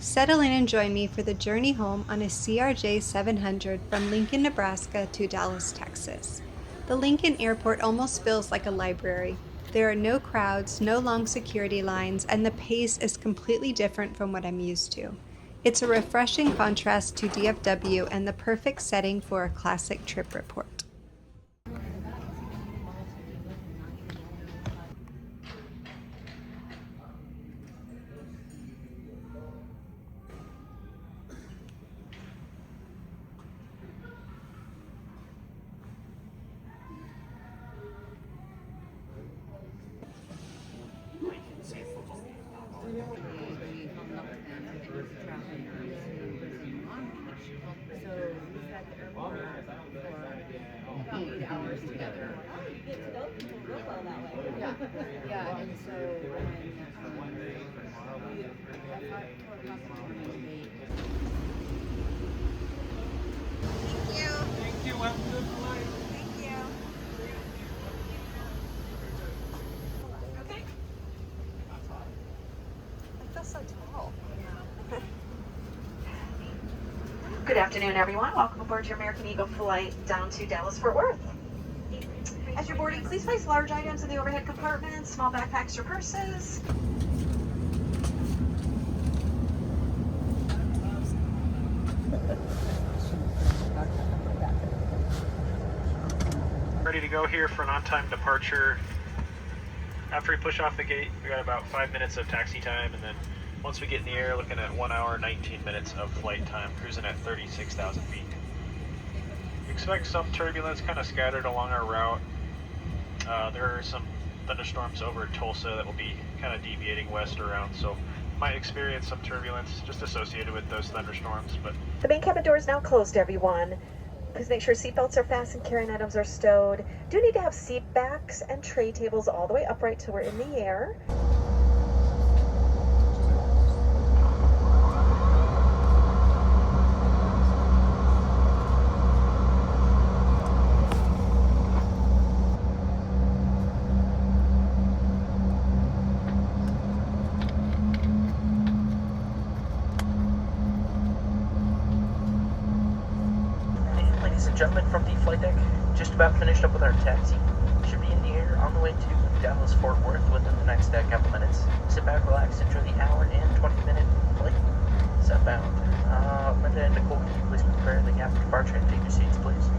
Settle in and join me for the journey home on a CRJ-700 from Lincoln, Nebraska to Dallas, Texas. The Lincoln Airport almost feels like a library. There are no crowds, no long security lines, and the pace is completely different from what I'm used to. It's a refreshing contrast to DFW and the perfect setting for a classic trip report. Good afternoon, everyone. Welcome aboard your American Eagle flight down to Dallas-Fort Worth. As you're boarding, please place large items in the overhead compartments, small backpacks or purses. Ready to go here for an on-time departure. After we push off the gate, we got about 5 minutes of taxi time, and then once we get in the air, looking at 1 hour, 19 minutes of flight time, cruising at 36,000 feet. We expect some turbulence kind of scattered along our route. There are some thunderstorms over Tulsa that will be kind of deviating west around, so might experience some turbulence just associated with those thunderstorms. But The main cabin door is now closed, everyone. Please make sure seatbelts are fastened, carrying items are stowed. Do need to have seat backs and tray tables all the way upright till we're in the air. Ladies and gentlemen, from the flight deck, just about finished up with our taxi. Should be in the air on the way to Dallas-Fort Worth within the next couple minutes. Sit back, relax, enjoy the hour and 20-minute flight. Southbound. Linda and Nicole, can you please prepare the after departure and take your seats, please?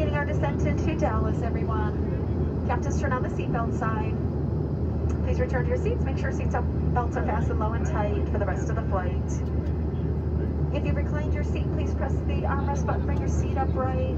Beginning our descent into Dallas, everyone. Captains, turn on the seatbelt sign. Please return to your seats. Make sure belts are fastened low and tight for the rest of the flight. If you've reclined your seat, please press the armrest button, bring your seat upright.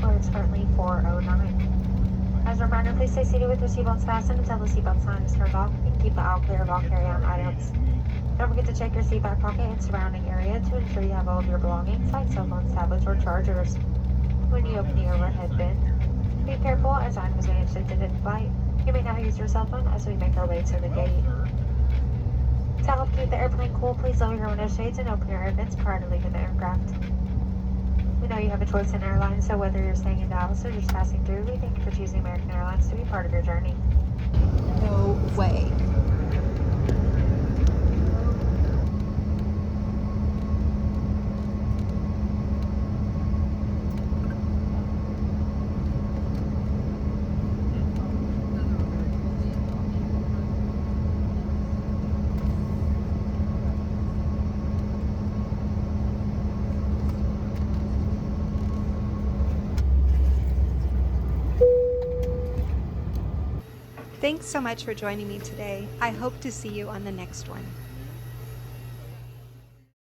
Where it's currently 4:09. As a reminder, please stay seated with your seatbelts fastened until the seatbelt sign is turned off and keep the aisle clear of all carry-on items. Don't forget to check your seat back pocket and surrounding area to ensure you have all of your belongings like cell phones, tablets, or chargers. When you open the overhead bin, be careful as items may have shifted in flight. You may not use your cell phone as we make our way to the gate. To help keep the airplane cool, please lower your window shades and open your air vents prior to leaving the aircraft. We know you have a choice in airlines, so whether you're staying in Dallas or just passing through, we thank you for choosing American Airlines to be part of your journey. No way. Thanks so much for joining me today. I hope to see you on the next one.